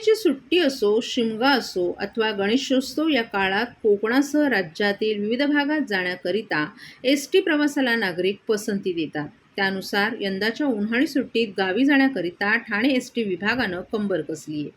उन्हाळ्याची सुट्टी असो, शिमगा असो अथवा गणेशोत्सव या काळात कोकणासह राज्यातील विविध भागात जाण्याकरिता एस.टी प्रवासाला नागरिक पसंती देतात. त्यानुसार यंदाच्या उन्हाळी सुट्टीत गावी जाण्याकरिता ठाणे एस.टी विभागानं कंबर कसली आहे.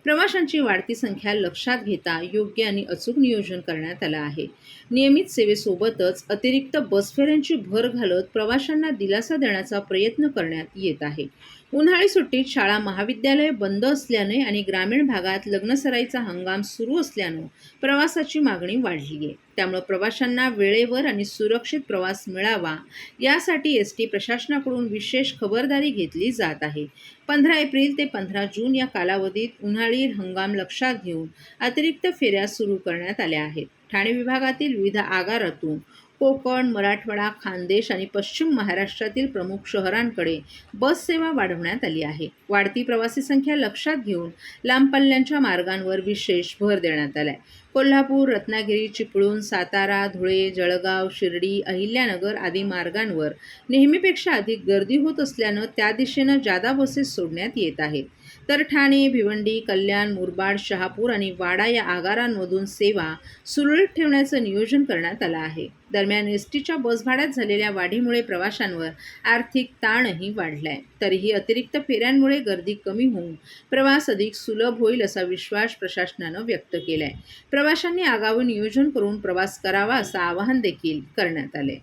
प्रवाशांची वाढती संख्या लक्षात घेता योग्य आणि अचूक नियोजन करण्यात आलं आहे. नियमित सेवेसोबतच अतिरिक्त बस फेऱ्यांची भर घालत प्रवाशांना दिलासा देण्याचा प्रयत्न करण्यात येत आहे. उन्हाळी सुट्टीत शाळा महाविद्यालय बंद असल्याने आणि ग्रामीण भागात लग्नसराईचा हंगाम सुरू असल्यानं प्रवासाची मागणी वाढली आहे. त्यामुळे प्रवाशांना वेळेवर आणि सुरक्षित प्रवास मिळावा यासाठी एस.टी प्रशासनाकडून विशेष खबरदारी घेतली जात आहे. 15 एप्रिल ते 15 जून या कालावधीत उन्हाळी हंगाम लक्षात घेऊन अतिरिक्त फेऱ्या सुरू करण्यात आल्या आहेत. ठाणे विभागातील विविध आगारातून कोकण, मराठवाडा, खानदेश आणि पश्चिम महाराष्ट्रातील प्रमुख शहरांकडे बस सेवा वाढवण्यात आली आहे. वाढती प्रवासी संख्या लक्षात घेऊन लांब पल्ल्याच्या मार्गांवर विशेष भर देण्यात आलाय. कोल्हापूर, रत्नागिरी, चिपळूण, सातारा, धुळे, जळगाव, शिर्डी, अहिल्यानगर आदी मार्गांवर नेहमीपेक्षा अधिक गर्दी होत असल्यानं त्या दिशेनं जादा बसेस सोडण्यात येत आहेत. तर ठाणे, भिवंडी, कल्याण, मुरबाड, शहापूर आणि वाडा या आगारांमधून सेवा सुरळीत ठेवण्याचं नियोजन करण्यात आलं आहे. दरम्यान एस.टीच्या बसभाड्यात झालेल्या वाढीमुळे प्रवाशांवर आर्थिक ताणही वाढलाय. तरीही अतिरिक्त फेऱ्यांमुळे गर्दी कमी होऊन प्रवास अधिक सुलभ होईल असा विश्वास प्रशासनानं व्यक्त केलाय. प्रवाशांनी आगाऊ नियोजन करून प्रवास करावा असं आवाहन देखील करण्यात आले.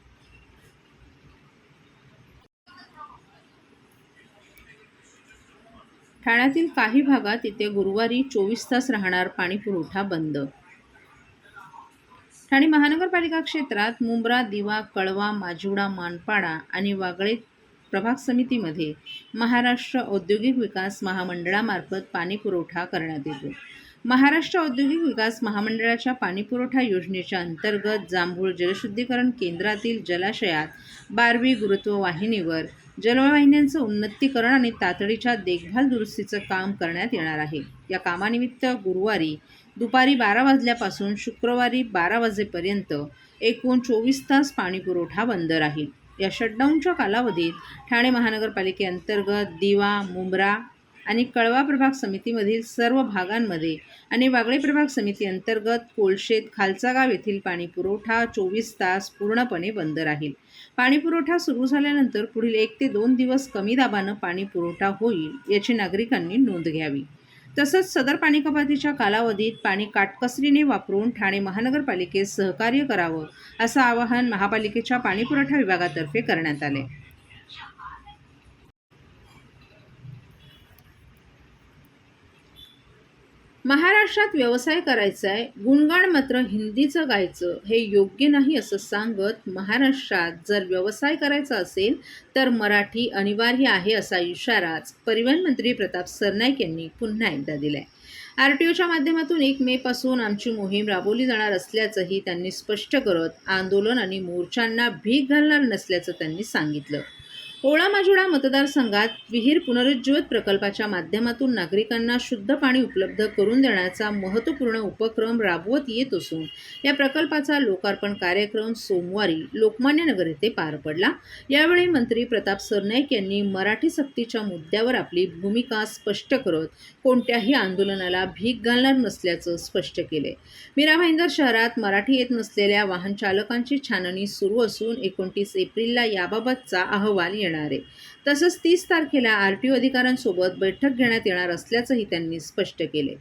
ठाण्यातील काही भागात येत्या गुरुवारी 24 तास राहणार पाणीपुरवठा बंद. ठाणे महानगरपालिका क्षेत्रात मुंब्रा, दिवा, कळवा, माजिवडा, मानपाडा आणि वागळे प्रभाग समितीमध्ये महाराष्ट्र औद्योगिक विकास महामंडळामार्फत पाणीपुरवठा करण्यात येतो. महाराष्ट्र औद्योगिक विकास महामंडळाच्या पाणीपुरवठा योजनेच्या अंतर्गत जांभूळ जलशुद्धीकरण केंद्रातील जलाशयात 12वी गुरुत्ववाहिनीवर जलवाहिन्यांचं उन्नतीकरण आणि तातडीच्या देखभाल दुरुस्तीचं काम करण्यात येणार आहे. या कामानिमित्त गुरुवारी दुपारी 12 वाजल्यापासून शुक्रवारी 12 वाजेपर्यंत एकूण 24 तास पाणीपुरवठा बंद राहील. या शटडाऊनच्या कालावधीत ठाणे महानगरपालिकेअंतर्गत दिवा, मुंब्रा आणि कळवा प्रभाग समितीमधील सर्व भागांमध्ये आणि वागळे प्रभाग समिती अंतर्गत कोळशेत, खालचा गाव येथील पाणीपुरवठा 24 तास पूर्णपणे बंद राहील. पाणीपुरवठा सुरू झाल्यानंतर पुढील 1 ते 2 दिवस कमी दाबानं पाणीपुरवठा होईल याची नागरिकांनी नोंद घ्यावी. तसंच सदर पाणी कपातीच्या कालावधीत पाणी काटकसरीने वापरून ठाणे महानगरपालिकेस सहकार्य करावं असं आवाहन महापालिकेच्या पाणीपुरवठा विभागातर्फे करण्यात आले. महाराष्ट्रात व्यवसाय करायचा आहे, गुणगाण मात्र हिंदीचं गायचं हे योग्य नाही असं सांगत महाराष्ट्रात जर व्यवसाय करायचा असेल तर मराठी अनिवार्य आहे असा इशाराच परिवहन मंत्री प्रताप सरनाईक यांनी पुन्हा एकदा दिलाय. आरटीओच्या माध्यमातून 1 मे पासून आमची मोहीम राबवली जाणार असल्याचंही त्यांनी स्पष्ट करत आंदोलन आणि मोर्चांना भीक घालणार नसल्याचं त्यांनी सांगितलं. ओळा माजिवडा मतदारसंघात विहीर पुनरुज्जीवित प्रकल्पाच्या माध्यमातून नागरिकांना शुद्ध पाणी उपलब्ध करून देण्याचा महत्त्वपूर्ण उपक्रम राबवत येत असून या प्रकल्पाचा लोकार्पण कार्यक्रम सोमवारी लोकमान्य नगर येथे पार पडला. यावेळी मंत्री प्रताप सरनाईक यांनी मराठी सक्तीच्या मुद्द्यावर आपली भूमिका स्पष्ट करत कोणत्याही आंदोलनाला भीक घालणार नसल्याचं स्पष्ट केले. मीरा भाईंदर शहरात मराठी येत नसलेल्या वाहन चालकांची छाननी सुरू असून 29 एप्रिलला याबाबतचा अहवाल येणार आहे. तसंच 30 तारखेला आरटीओ अधिकाऱ्यांसोबत बैठक घेण्यात येणार असल्याचंही त्यांनी स्पष्ट केले.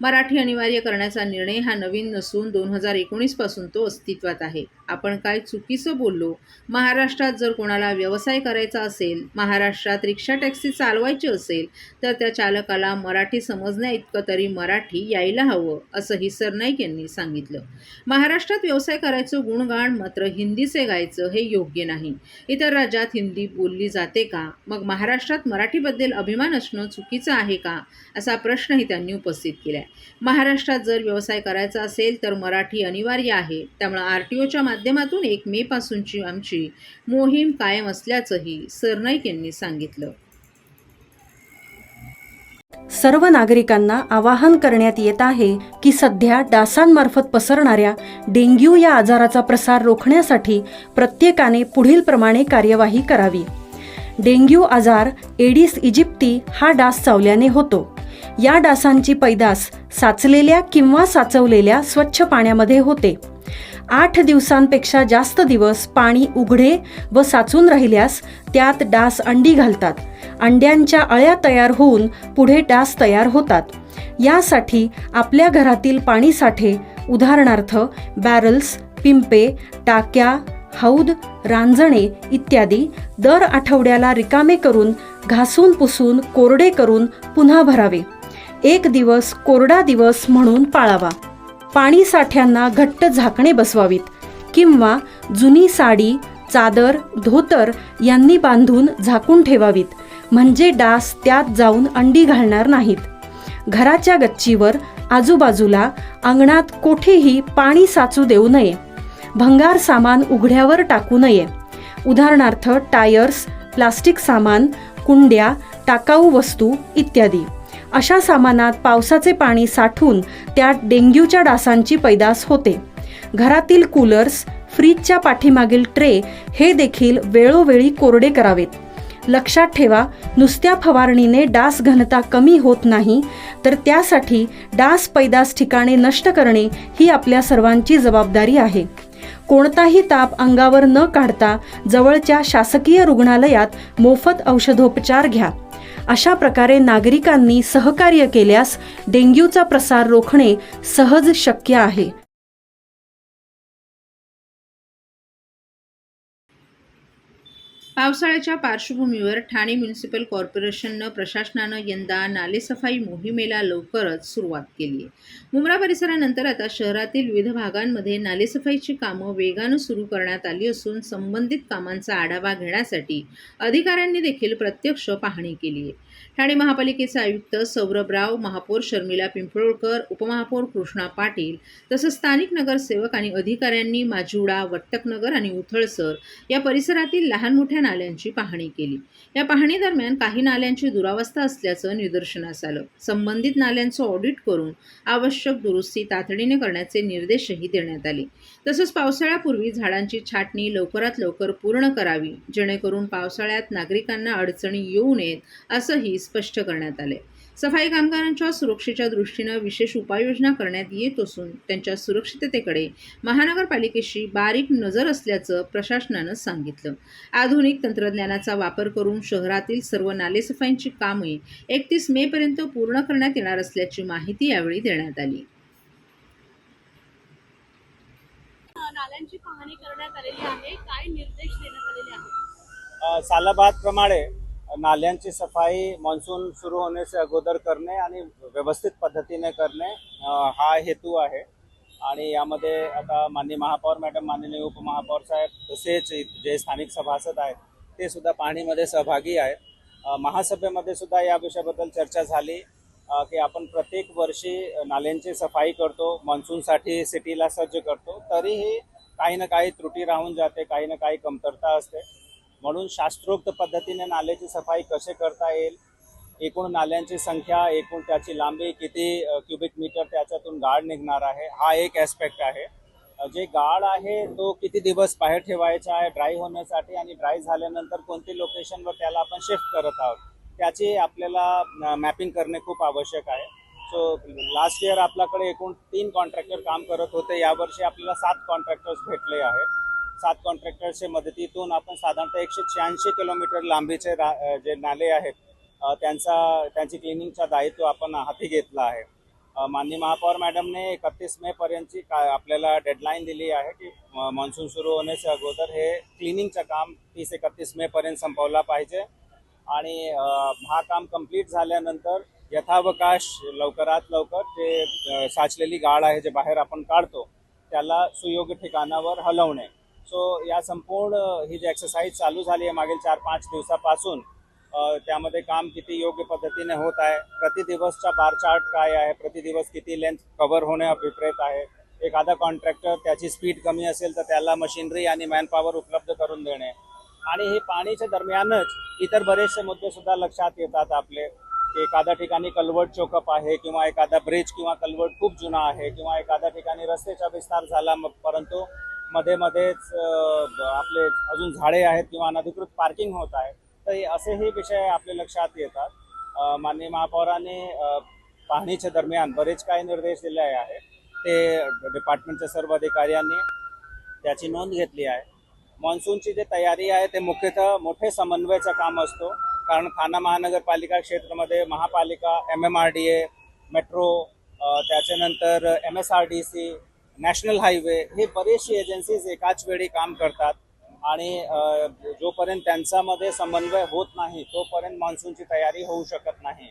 मराठी अनिवार्य करण्याचा निर्णय हा नवीन नसून 2019 पासून तो अस्तित्वात आहे. आपण काय चुकीचं बोललो? महाराष्ट्रात जर कोणाला व्यवसाय करायचा असेल, महाराष्ट्रात रिक्षा टॅक्सी चालवायची असेल तर त्या चालकाला मराठी समजण्या इतकं तरी मराठी यायला हवं असंही सरनाईक यांनी सांगितलं. महाराष्ट्रात व्यवसाय करायचं गुणगाण मात्र हिंदीचे गायचं हे योग्य नाही. इतर राज्यात हिंदी बोलली जाते का? मग महाराष्ट्रात मराठीबद्दल अभिमान असणं चुकीचं आहे का असा प्रश्नही त्यांनी उपस्थित केलाय. महाराष्ट्रात जर व्यवसाय करायचा असेल तर मराठी अनिवार्य आहे. त्यामुळे आरटीओच्या माध्यमातून 1 मे पासूनची आमची मोहीम कायम असल्याचंही सरनाईक यांनी सांगितलं. सर्व नागरिकांना आवाहन करण्यात येत आहे की सध्या डासांमार्फत पसरणाऱ्या डेंग्यू या आजाराचा प्रसार रोखण्यासाठी प्रत्येकाने पुढील प्रमाणे कार्यवाही करावी. डेंग्यू आजार एडिस इजिप्ती हा डास चावल्याने होतो. या डासांची पैदास साचलेल्या किंवा साचवलेल्या स्वच्छ पाण्यामध्ये होते. 8 दिवसांपेक्षा जास्त दिवस पाणी उघडे व साचून राहिल्यास त्यात डास अंडी घालतात. अंड्यांच्या अळ्या तयार होऊन पुढे डास तयार होतात. यासाठी आपल्या घरातील पाणी साठे, उदाहरणार्थ बॅरल्स, पिंपे, टाक्या, हौद, रांजणे इत्यादी दर आठवड्याला रिकामे करून घासून पुसून कोरडे करून पुन्हा भरावे. 1 दिवस कोरडा दिवस म्हणून पाळावा. पाणी साठ्यांना घट्ट झाकणे बसवावीत किंवा जुनी साडी, चादर, धोतर यांनी बांधून झाकून ठेवावीत, म्हणजे डास त्यात जाऊन अंडी घालणार नाहीत. घराच्या गच्चीवर, आजूबाजूला, अंगणात कोठेही पाणी साचू देऊ नये. भंगार सामान उघड्यावर टाकू नये. उदाहरणार्थ टायर्स, प्लास्टिक सामान, कुंड्या, टाकाऊ वस्तू इत्यादी. अशा सामानात पावसाचे पाणी साठून त्यात डेंग्यूच्या डासांची पैदास होते. घरातील कूलर्स, फ्रीजच्या पाठीमागील ट्रे हे देखील वेळोवेळी कोरडे करावेत. लक्षात ठेवा, नुसत्या फवारणीने डास घनता कमी होत नाही, तर त्यासाठी डास पैदास ठिकाणे नष्ट करणे ही आपल्या सर्वांची जबाबदारी आहे. कोणताही ताप अंगावर न काढता जवळच्या शासकीय रुग्णालयात मोफत औषधोपचार घ्या. अशा प्रकारे नागरिकांनी सहकार्य केल्यास डेंग्यूचा प्रसार रोखणे सहज शक्य आहे. पावसाळ्याच्या पार्श्वभूमीवर ठाणे म्युनिसिपल कॉर्पोरेशननं प्रशासनानं यंदा नालेसफाई मोहिमेला लवकरच सुरुवात केली आहे. मुंब्रा परिसरानंतर आता शहरातील विविध भागांमध्ये नालेसफाईची कामं वेगानं सुरू करण्यात आली असून संबंधित कामांचा आढावा घेण्यासाठी अधिकाऱ्यांनी देखील प्रत्यक्ष पाहणी केली आहे. ठाणे महापालिकेचे आयुक्त सौरभराव, महापौर शर्मिला पिंपळकर, उपमहापौर कृष्णा पाटील तसंच स्थानिक नगरसेवक आणि अधिकाऱ्यांनी माजिवडा, वट्टकनगर आणि उथळसर या परिसरातील लहान मोठ्या नाल्यांची पाहणी केली. या पाहणीदरम्यान काही नाल्यांची दुरावस्था असल्याचं निदर्शनास आलं. संबंधित नाल्यांचं ऑडिट करून आवश्यक दुरुस्ती तातडीने करण्याचे निर्देशही देण्यात आले. तसंच पावसाळ्यापूर्वी झाडांची छाटणी लवकरात लवकर पूर्ण करावी, जेणेकरून पावसाळ्यात नागरिकांना अडचणी येऊ नयेत असंही स्पष्ट करण्यात आले. सफाई कामगारांच्या सुरक्षेच्या दृष्टीनं विशेष उपाययोजना करण्यात येत असून त्यांच्या सुरक्षिततेकडे महानगरपालिकेशी बारीक नजर असल्याचं प्रशासनानं सांगितलं. आधुनिक तंत्रज्ञानाचा वापर करून शहरातील सर्व नालेसफाईची कामे 31 मे पर्यंत पूर्ण करण्यात येणार असल्याची माहिती यावेळी देण्यात आली. नाल्यांची पाहणी करण्यात आलेली आहे. काय निर्देश देण्यात आलेले आहेत? सालाबादप्रमाणे नाल्यांची सफाई मान्सून सुरू होण्याचे अगोदर करणे आणि व्यवस्थित पद्धतीने करणे हा हेतू आहे. आणि यामध्ये आता माननीय महापौर मॅडम, माननीय उपमहापौर साहेब तसेच जे स्थानिक सभासद आहेत ते सुद्धा पाहणीमध्ये सहभागी आहेत. महासभेमध्ये सुद्धा या विषयाबद्दल चर्चा झाली की आपण प्रत्येक वर्षी नाल्यांची सफाई करतो, मान्सूनसाठी सिटीला सज्ज करतो, तरीही काही ना काही त्रुटी राहून जाते, काही ना काही कमतरता असते. म्हणून शास्त्रोक्त पद्धतीने नाल्याची सफाई कसे करता येईल, एकूण नाल्यांची संख्या, एकूण त्याची लांबी, किती क्युबिक मीटर त्याच्यातून गाळ निघणार आहे, हा एक ॲस्पेक्ट आहे. जे गाळ आहे तो किती दिवस बाहेर ठेवायचा आहे ड्राय होण्यासाठी, आणि ड्राय झाल्यानंतर कोणती लोकेशनवर त्याला आपण शिफ्ट करत आहोत त्याची आपल्याला मॅपिंग करणे खूप आवश्यक आहे. सो लास्ट इयर आपल्याकडे एकूण 3 कॉन्ट्रॅक्टर काम करत होते. यावर्षी आपल्याला 7 कॉन्ट्रॅक्टर्स भेटले आहेत. 7 कॉन्ट्रॅक्टर्सच्या मदतीतून आपण साधारणतः 186 किलोमीटर लांबीचे जे नाले आहेत त्यांची क्लिनिंगचा दायित्व आपण हाती घेतला आहे. माननीय महापौर मॅडमने 31 मे पर्यंतची आपल्याला डेडलाईन दिली आहे की मान्सून सुरू होण्याच्या अगोदर हे क्लिनिंगचं काम 30-31 मे पर्यंत संपवला पाहिजे. आणि हा काम कंप्लीट झाल्यानंतर यथावकाश लवकरात लवकर जे साचलेली गाळ आहे जे बाहेर आपण काढतो त्याला सुयोग्य ठिकाणावर हलवणे. सो या संपूर्ण ही जी एक्सरसाइज चालू झाली आहे मागील 4-5 दिवसापासून, त्यामध्ये काम किती योग्य पद्धतीने होत आहे, प्रतिदिवसचा बार चार्ट काय आहे, प्रतिदिवस किती लेंथ कव्हर होणे अभिप्रेत आहे. एखादा कॉन्ट्रॅक्टर त्याची स्पीड कमी असेल तर त्याला मशिनरी आणि मॅनपॉवर उपलब्ध करून देणे. आणि हे पाणीच्या दरम्यानच इतर बरेचसे मुद्दे सुद्धा लक्षात येतात आपले, की एखाद्या ठिकाणी कल्वर्ट चोकअप आहे किंवा एखादा ब्रिज किंवा कल्वर्ट खूप जुना आहे किंवा एखाद्या ठिकाणी रस्त्याचा विस्तार झाला परंतु मध्येच आपले अजून झाडे आहेत किंवा अनधिकृत पार्किंग होत आहे, तर असेही विषय आपल्या लक्षात येतात. माननीय महापौरांनी पाहणीच्या दरम्यान बरेच काही निर्देश दिले आहे ते डिपार्टमेंटच्या सर्व अधिकाऱ्यांनी त्याची नोंद घेतली आहे. मान्सूनची जी तयारी आहे ते मुख्यतः मोठे समन्वयाचं काम असतो, कारण ठाणा महानगरपालिका क्षेत्रामध्ये महापालिका, MMRDA, मेट्रो, त्याच्यानंतर MSRDC, नॅशनल हायवे हे बरेचशी एजन्सीज एकाच वेळी काम करतात आणि जोपर्यंत त्यांच्यामध्ये समन्वय होत नाही तोपर्यंत मान्सूनची तयारी होऊ शकत नाही.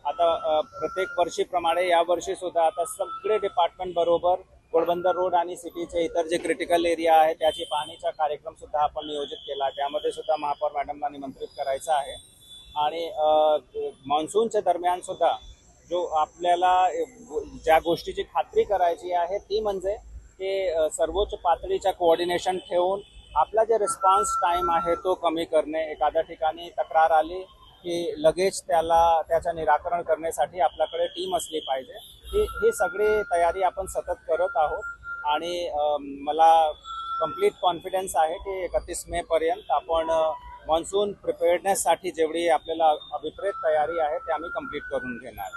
आता प्रत्येक वर्षीप्रमाणे यावर्षी सुद्धा आता सगळे डिपार्टमेंट बरोबर घोडबंदर रोड आणि सिटीचे इतर जे क्रिटिकल एरिया आहे त्याची पाहणीचा कार्यक्रम सुद्धा आपण नियोजित केला. त्यामध्ये सुद्धा महापौर मॅडमला निमंत्रित करायचं आहे. आणि मान्सूनच्या दरम्यान सुद्धा जो आपल्याला ज्या गोष्टीची खात्री करायची आहे ती म्हणजे की सर्वोच्च पातळीच्या कोऑर्डिनेशन ठेवून आपला जे रिस्पॉन्स टाईम आहे तो कमी करणे. एखाद्या ठिकाणी तक्रार आली की लगेच त्याचं निराकरण करण्यासाठी आपल्याकडे टीम असली पाहिजे. ही सगळी तयारी आपण सतत करत आहोत आणि मला कंप्लीट कॉन्फिडन्स आहे की 31 मे पर्यंत आपण मान्सून प्रिपेअर्डनेससाठी जेवढी आपल्याला अभिप्रेत तयारी आहे ते आम्ही कंप्लीट करून घेणार.